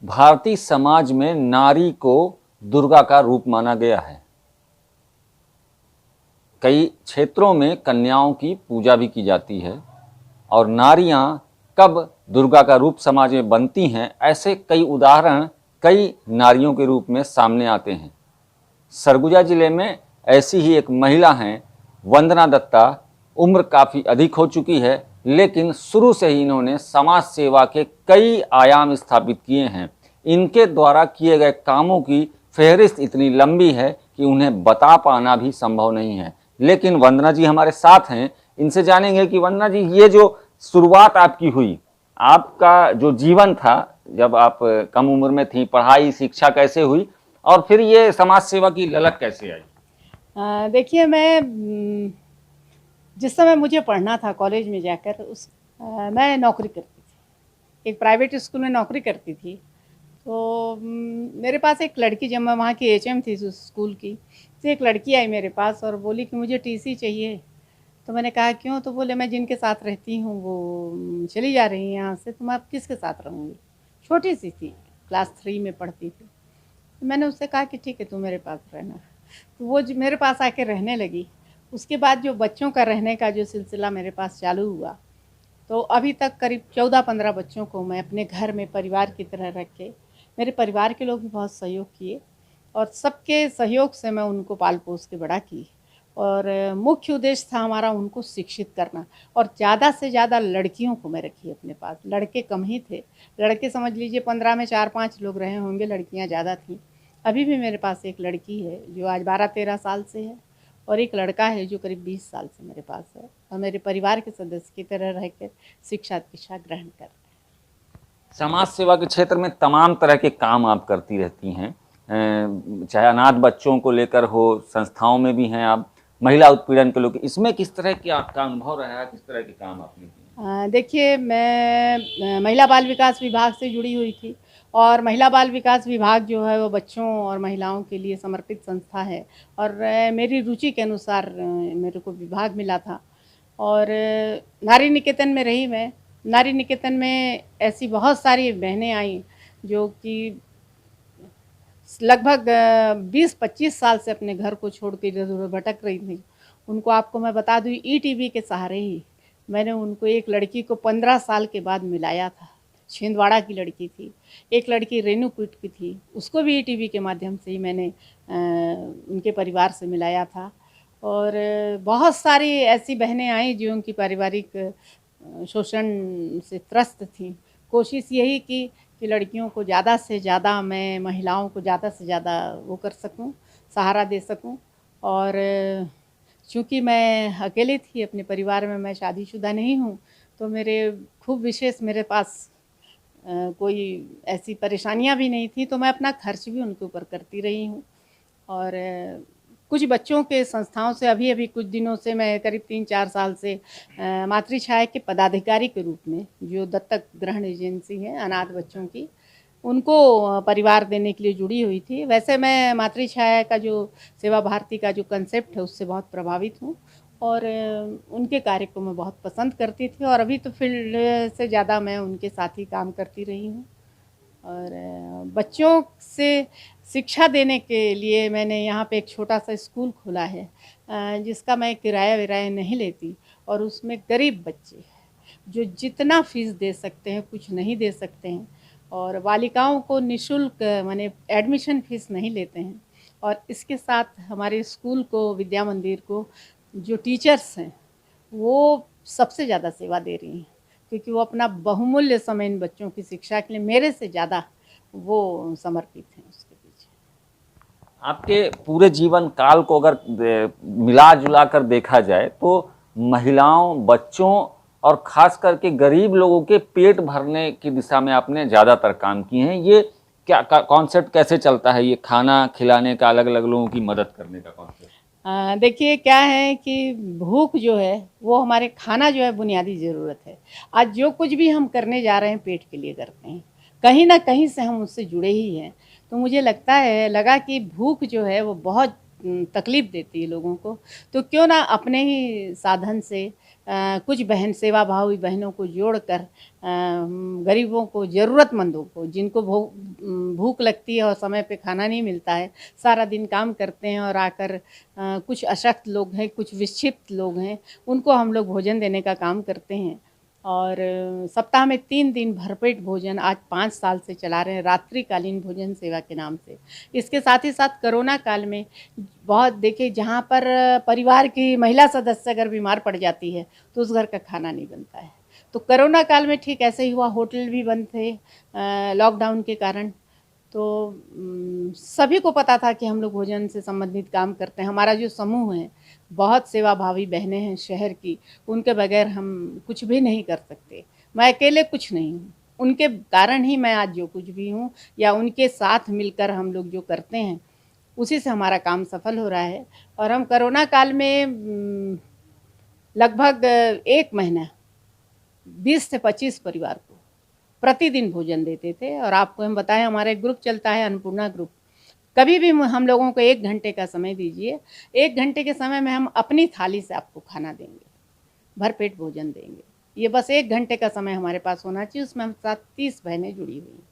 भारतीय समाज में नारी को दुर्गा का रूप माना गया है। कई क्षेत्रों में कन्याओं की पूजा भी की जाती है और नारियां कब दुर्गा का रूप समाज में बनती हैं, ऐसे कई उदाहरण कई नारियों के रूप में सामने आते हैं। सरगुजा जिले में ऐसी ही एक महिला हैं, वंदना दत्ता। उम्र काफ़ी अधिक हो चुकी है, लेकिन शुरू से ही इन्होंने समाज सेवा के कई आयाम स्थापित किए हैं। इनके द्वारा किए गए कामों की फहरिस्त इतनी लंबी है कि उन्हें बता पाना भी संभव नहीं है। लेकिन वंदना जी हमारे साथ हैं, इनसे जानेंगे कि वंदना जी, ये जो शुरुआत आपकी हुई, आपका जो जीवन था जब आप कम उम्र में थी, पढ़ाई शिक्षा कैसे हुई और फिर ये समाज सेवा की ललक कैसे आई? देखिए, मैं जिस समय मुझे पढ़ना था कॉलेज में जाकर मैं नौकरी करती थी, एक प्राइवेट स्कूल में नौकरी करती थी। तो मेरे पास एक लड़की, जब मैं वहाँ की एचएम थी उस स्कूल की, तो एक लड़की आई मेरे पास और बोली कि मुझे टीसी चाहिए। तो मैंने कहा क्यों? तो बोले मैं जिनके साथ रहती हूँ वो चली जा रही हैं यहाँ से, तो मैं अब किसके साथ रहूँगी। छोटी सी थी, क्लास 3 में पढ़ती थी। तो मैंने उससे कहा कि ठीक है, तू मेरे पास रहना। तो वो मेरे पास आके रहने लगी। उसके बाद जो बच्चों का रहने का जो सिलसिला मेरे पास चालू हुआ, तो अभी तक करीब 14-15 बच्चों को मैं अपने घर में परिवार की तरह रख के, मेरे परिवार के लोग भी बहुत सहयोग किए और सबके सहयोग से मैं उनको पाल पोस के बड़ा की। और मुख्य उद्देश्य था हमारा उनको शिक्षित करना और ज़्यादा से ज़्यादा लड़कियों को मैं रखी अपने पास। लड़के कम ही थे, लड़के समझ लीजिए 15 में 4-5 लोग रहे होंगे, लड़कियां ज़्यादा थीं। अभी भी मेरे पास एक लड़की है जो आज 12-13 साल से है और एक लड़का है जो करीब 20 साल से मेरे पास है और मेरे परिवार के सदस्य की तरह रहकर शिक्षा दीक्षा ग्रहण कर रहे हैं। समाज सेवा के क्षेत्र में तमाम तरह के काम आप करती रहती हैं, चाहे अनाथ बच्चों को लेकर हो, संस्थाओं में भी हैं आप, महिला उत्पीड़न के लोग, इसमें किस तरह के आपका अनुभव रहा है, किस तरह के काम आपने किए? देखिए, मैं महिला बाल विकास विभाग से जुड़ी हुई थी और महिला बाल विकास विभाग जो है वो बच्चों और महिलाओं के लिए समर्पित संस्था है और मेरी रुचि के अनुसार मेरे को विभाग मिला था। और नारी निकेतन में रही मैं। नारी निकेतन में ऐसी बहुत सारी बहनें आईं जो कि लगभग 20-25 साल से अपने घर को छोड़ के इधर-उधर भटक रही थी। उनको आपको मैं बता दूँ, ईटीवी के सहारे ही मैंने उनको, एक लड़की को 15 साल के बाद मिलाया था। छिंदवाड़ा की लड़की थी। एक लड़की रेणुकूट की थी, उसको भी ईटीवी के माध्यम से ही मैंने उनके परिवार से मिलाया था। और बहुत सारी ऐसी बहनें आईं जो उनकी पारिवारिक शोषण से त्रस्त थीं। कोशिश यही की कि लड़कियों को ज़्यादा से ज़्यादा, मैं महिलाओं को ज़्यादा से ज़्यादा वो कर सकूं, सहारा दे सकूं। और चूँकि मैं अकेली थी अपने परिवार में, मैं शादीशुदा नहीं हूँ, तो मेरे खूब विशेष मेरे पास कोई ऐसी परेशानियाँ भी नहीं थी, तो मैं अपना खर्च भी उनके ऊपर करती रही हूँ। और कुछ बच्चों के संस्थाओं से अभी कुछ दिनों से मैं करीब 3-4 साल से मातृछाया के पदाधिकारी के रूप में, जो दत्तक ग्रहण एजेंसी है अनाथ बच्चों की, उनको परिवार देने के लिए जुड़ी हुई थी। वैसे मैं मातृछाया का जो सेवा भारती का जो कंसेप्ट है उससे बहुत प्रभावित हूँ और उनके कार्य को मैं बहुत पसंद करती थी और अभी तो फील्ड से ज़्यादा मैं उनके साथ ही काम करती रही हूँ। और बच्चों से शिक्षा देने के लिए मैंने यहाँ पे एक छोटा सा स्कूल खोला है, जिसका मैं किराया विराया नहीं लेती और उसमें गरीब बच्चे हैं जो जितना फ़ीस दे सकते हैं कुछ नहीं दे सकते हैं और बालिकाओं को निःशुल्क माने एडमिशन फ़ीस नहीं लेते हैं। और इसके साथ हमारे स्कूल को, विद्या मंदिर को जो टीचर्स हैं वो सबसे ज़्यादा सेवा दे रही हैं, क्योंकि वो अपना बहुमूल्य समय इन बच्चों की शिक्षा के लिए मेरे से ज़्यादा वो समर्पित हैं उसके पीछे। आपके पूरे जीवन काल को अगर मिला जुला कर देखा जाए तो महिलाओं, बच्चों और खास करके गरीब लोगों के पेट भरने की दिशा में आपने ज़्यादातर काम किए हैं। ये क्या कॉन्सेप्ट कैसे चलता है, ये खाना खिलाने का, अलग अलग लोगों की मदद करने का कॉन्सेप्ट? देखिए, क्या है कि भूख जो है वो हमारे, खाना जो है बुनियादी ज़रूरत है। आज जो कुछ भी हम करने जा रहे हैं पेट के लिए करते हैं, कहीं ना कहीं से हम उससे जुड़े ही हैं। तो मुझे लगा कि भूख जो है वो बहुत तकलीफ़ देती है लोगों को, तो क्यों ना अपने ही साधन से कुछ सेवा भावी बहनों को जोड़कर गरीबों को, ज़रूरतमंदों को, जिनको भूख लगती है और समय पे खाना नहीं मिलता है, सारा दिन काम करते हैं और आकर कुछ अशक्त लोग हैं, कुछ विक्षिप्त लोग हैं, उनको हम लोग भोजन देने का काम करते हैं। और सप्ताह में 3 दिन भरपेट भोजन आज 5 साल से चला रहे हैं, रात्रिकालीन भोजन सेवा के नाम से। इसके साथ ही साथ कोरोना काल में बहुत देखिए, जहाँ पर परिवार की महिला सदस्य अगर बीमार पड़ जाती है तो उस घर का खाना नहीं बनता है। तो कोरोना काल में ठीक ऐसे ही हुआ, होटल भी बंद थे लॉकडाउन के कारण। तो सभी को पता था कि हम लोग भोजन से संबंधित काम करते हैं। हमारा जो समूह है, बहुत सेवाभावी बहनें हैं शहर की, उनके बगैर हम कुछ भी नहीं कर सकते। मैं अकेले कुछ नहीं हूँ, उनके कारण ही मैं आज जो कुछ भी हूँ, या उनके साथ मिलकर हम लोग जो करते हैं उसी से हमारा काम सफल हो रहा है। और हम कोरोना काल में लगभग 1 महीना 20 से 25 परिवार को प्रतिदिन भोजन देते थे। और आपको हम बताएं, हमारा एक ग्रुप चलता है, अन्नपूर्णा ग्रुप। कभी भी हम लोगों को 1 घंटे का समय दीजिए, 1 घंटे के समय में हम अपनी थाली से आपको खाना देंगे, भरपेट भोजन देंगे। ये बस 1 घंटे का समय हमारे पास होना चाहिए, उसमें हम साथ 30 बहनें जुड़ी हुई हैं।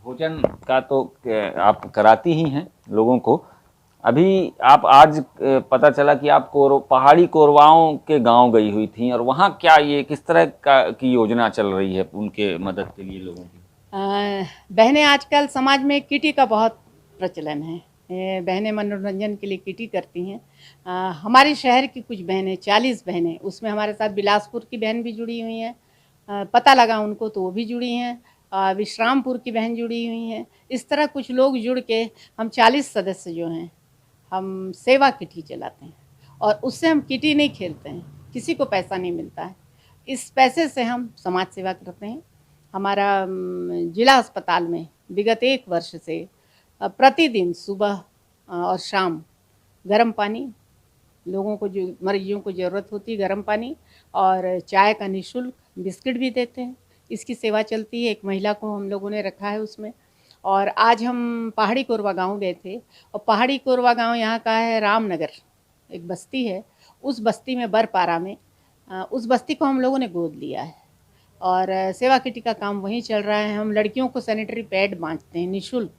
भोजन का तो आप कराती ही हैं लोगों को। अभी आप आज पता चला कि आप पहाड़ी कोरवाओं के गांव गई हुई थी, और वहां क्या ये किस तरह की योजना चल रही है उनके मदद के लिए लोगों की? बहनें आजकल समाज में किटी का बहुत प्रचलन है। बहनें मनोरंजन के लिए किटी करती हैं। हमारे शहर की कुछ बहनें, 40 बहनें, उसमें हमारे साथ बिलासपुर की बहन भी जुड़ी हुई हैं। पता लगा उनको तो वो भी जुड़ी हैं। विश्रामपुर की बहन जुड़ी हुई हैं। इस तरह कुछ लोग जुड़ के हम 40 सदस्य जो हैं, हम सेवा किटी चलाते हैं। और उससे हम किटी नहीं खेलते हैं, किसी को पैसा नहीं मिलता है। इस पैसे से हम समाज सेवा करते हैं। हमारा जिला अस्पताल में विगत 1 वर्ष से प्रतिदिन सुबह और शाम गर्म पानी, लोगों को जो मरीजों को ज़रूरत होती है गर्म पानी और चाय का निःशुल्क, बिस्किट भी देते हैं। इसकी सेवा चलती है। एक महिला को हम लोगों ने रखा है उसमें। और आज हम पहाड़ी कोरवा गांव गए थे, और पहाड़ी कोरवा गांव यहाँ का है रामनगर, एक बस्ती है। उस बस्ती में बरपारा में उस बस्ती को हम लोगों ने गोद लिया है, और सेवा किटी का काम वहीं चल रहा है। हम लड़कियों को सैनिटरी पैड बांटते हैं निःशुल्क,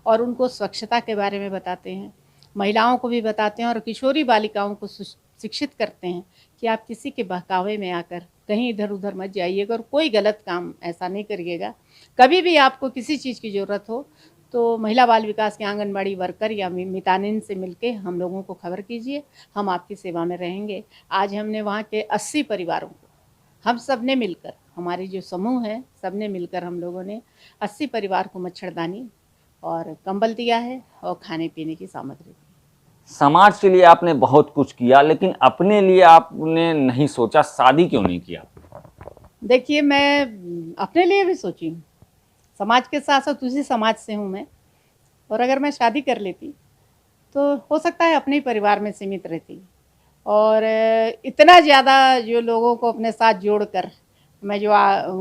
और उनको स्वच्छता के बारे में बताते हैं, महिलाओं को भी बताते हैं, और किशोरी बालिकाओं को शिक्षित करते हैं कि आप किसी के बहकावे में आकर कहीं इधर उधर मत जाइएगा, और कोई गलत काम ऐसा नहीं करिएगा। कभी भी आपको किसी चीज़ की ज़रूरत हो तो महिला बाल विकास के आंगनबाड़ी वर्कर या मितानिन से मिलके हम लोगों को खबर कीजिए, हम आपकी सेवा में रहेंगे। आज हमने वहाँ के 80 परिवारों को, हम सब ने मिलकर, हमारी जो समूह है सब ने मिलकर, हम लोगों ने 80 परिवार को मच्छरदानी और कंबल दिया है और खाने पीने की सामग्री दी। समाज के लिए आपने बहुत कुछ किया, लेकिन अपने लिए आपने नहीं सोचा, शादी क्यों नहीं किया? देखिए, मैं अपने लिए भी सोची हूँ, समाज के साथ साथ उसी समाज से हूँ मैं। और अगर मैं शादी कर लेती तो हो सकता है अपने ही परिवार में सीमित रहती, और इतना ज़्यादा जो लोगों को अपने साथ जोड़कर मैं जो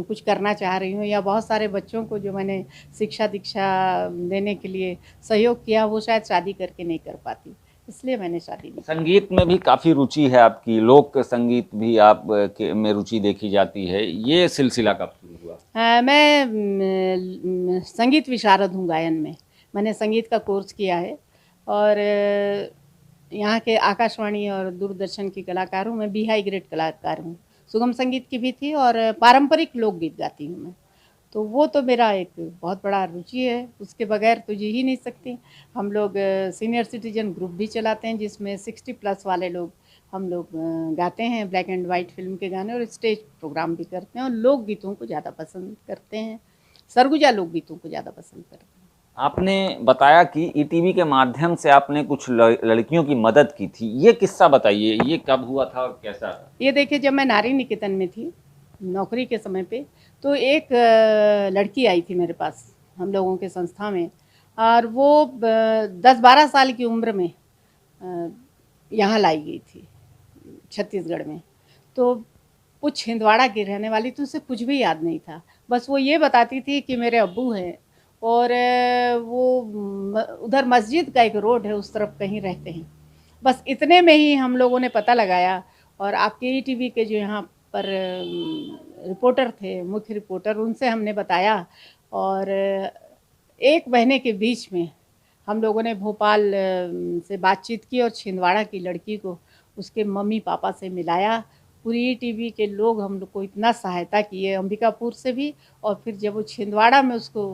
कुछ करना चाह रही हूँ, या बहुत सारे बच्चों को जो मैंने शिक्षा दीक्षा देने के लिए सहयोग किया, वो शायद शादी करके नहीं कर पाती। इसलिए मैंने शादी नहीं। संगीत में भी काफ़ी रुचि है आपकी, लोक संगीत भी आप में रुचि देखी जाती है, ये सिलसिला कब शुरू हुआ? मैं संगीत विशारद हूँ गायन में। मैंने संगीत का कोर्स किया है, और यहाँ के आकाशवाणी और दूरदर्शन की कलाकार हूँ। मैं हाई ग्रेड कलाकार हूँ, सुगम संगीत की भी थी, और पारंपरिक लोकगीत गाती हूँ मैं। तो वो तो मेरा एक बहुत बड़ा रुचि है, उसके बगैर तो जी ही नहीं सकती। हम लोग सीनियर सिटीजन ग्रुप भी चलाते हैं, जिसमें 60+ वाले लोग हम लोग गाते हैं ब्लैक एंड वाइट फिल्म के गाने, और स्टेज प्रोग्राम भी करते हैं, और लोकगीतों को ज़्यादा पसंद करते हैं, सरगुजा लोकगीतों को ज़्यादा पसंद करते हैं। आपने बताया कि ईटीवी के माध्यम से आपने कुछ लड़कियों की मदद की थी, ये किस्सा बताइए, ये कब हुआ था और कैसा? ये देखिए, जब मैं नारी निकेतन में थी नौकरी के समय पे, तो एक लड़की आई थी मेरे पास हम लोगों के संस्था में, और वो 10-12 साल की उम्र में यहाँ लाई गई थी छत्तीसगढ़ में। तो वो छिंदवाड़ा की रहने वाली थी, उसे कुछ भी याद नहीं था। बस वो ये बताती थी कि मेरे अब्बू हैं, और वो उधर मस्जिद का एक रोड है, उस तरफ कहीं रहते हैं। बस इतने में ही हम लोगों ने पता लगाया, और आपके ईटीवी के जो यहाँ पर रिपोर्टर थे, मुख्य रिपोर्टर, उनसे हमने बताया, और 1 महीने के बीच में हम लोगों ने भोपाल से बातचीत की और छिंदवाड़ा की लड़की को उसके मम्मी पापा से मिलाया। पूरी टीवी के लोग हम लोग को इतना सहायता किए, अंबिकापुर से भी, और फिर जब वो छिंदवाड़ा में उसको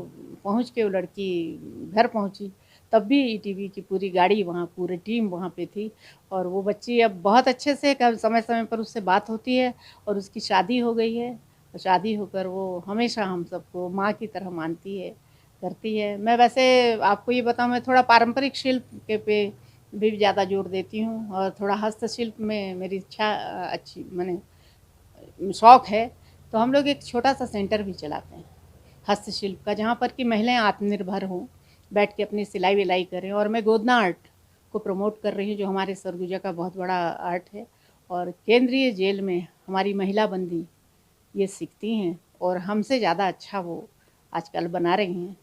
पहुंच के वो लड़की घर पहुंची, तब भी ईटीवी की पूरी गाड़ी वहाँ, पूरी टीम वहाँ पे थी। और वो बच्ची अब बहुत अच्छे से समय समय पर उससे बात होती है और उसकी शादी हो गई है। और शादी होकर वो हमेशा हम सबको माँ की तरह मानती है, करती है। मैं वैसे आपको ये बताऊँ, मैं थोड़ा पारंपरिक शिल्प के पे भी ज़्यादा जोर देती हूँ और थोड़ा हस्तशिल्प में मेरी इच्छा अच्छी माने शौक़ है। तो हम लोग एक छोटा-सा सेंटर भी चलाते हैं हस्तशिल्प का, जहाँ पर कि महिलाएं आत्मनिर्भर हों, बैठ के अपनी सिलाई-विलाई करें। और मैं गोदना आर्ट को प्रमोट कर रही हूँ, जो हमारे सरगुजा का बहुत बड़ा आर्ट है। और केंद्रीय जेल में हमारी महिला बंदी ये सीखती हैं और हमसे ज़्यादा अच्छा वो आजकल बना रही हैं।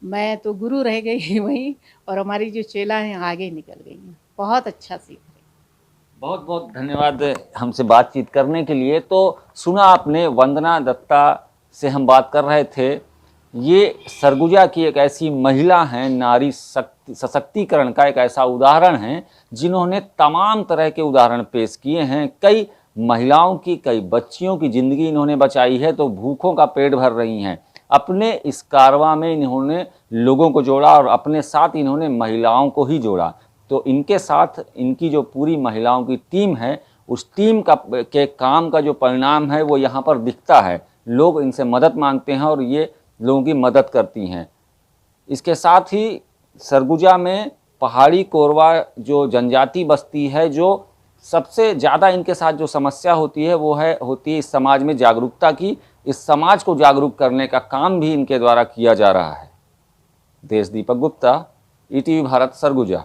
मैं तो गुरु रह गई वहीं, और हमारी जो चेला हैं आगे निकल गई हैं, बहुत अच्छा सीख रही हैं। बहुत बहुत धन्यवाद हमसे बातचीत करने के लिए। तो सुना आपने, वंदना दत्ता से हम बात कर रहे थे। ये सरगुजा की एक ऐसी महिला हैं, नारी सशक्तिकरण का एक ऐसा उदाहरण है, जिन्होंने तमाम तरह के उदाहरण पेश किए हैं। कई महिलाओं की, कई बच्चियों की ज़िंदगी इन्होंने बचाई है, तो भूखों का पेट भर रही हैं। अपने इस कारवां में इन्होंने लोगों को जोड़ा और अपने साथ इन्होंने महिलाओं को ही जोड़ा। तो इनके साथ इनकी जो पूरी महिलाओं की टीम है, उस टीम के काम का जो परिणाम है वो यहाँ पर दिखता है। लोग इनसे मदद मांगते हैं और ये लोगों की मदद करती हैं। इसके साथ ही सरगुजा में पहाड़ी कोरवा जो जनजाति बस्ती है, जो सबसे ज़्यादा इनके साथ जो समस्या होती है वो होती है इस समाज में जागरूकता की। इस समाज को जागरूक करने का काम भी इनके द्वारा किया जा रहा है। देश दीपक गुप्ता, ईटीवी भारत, सरगुजा।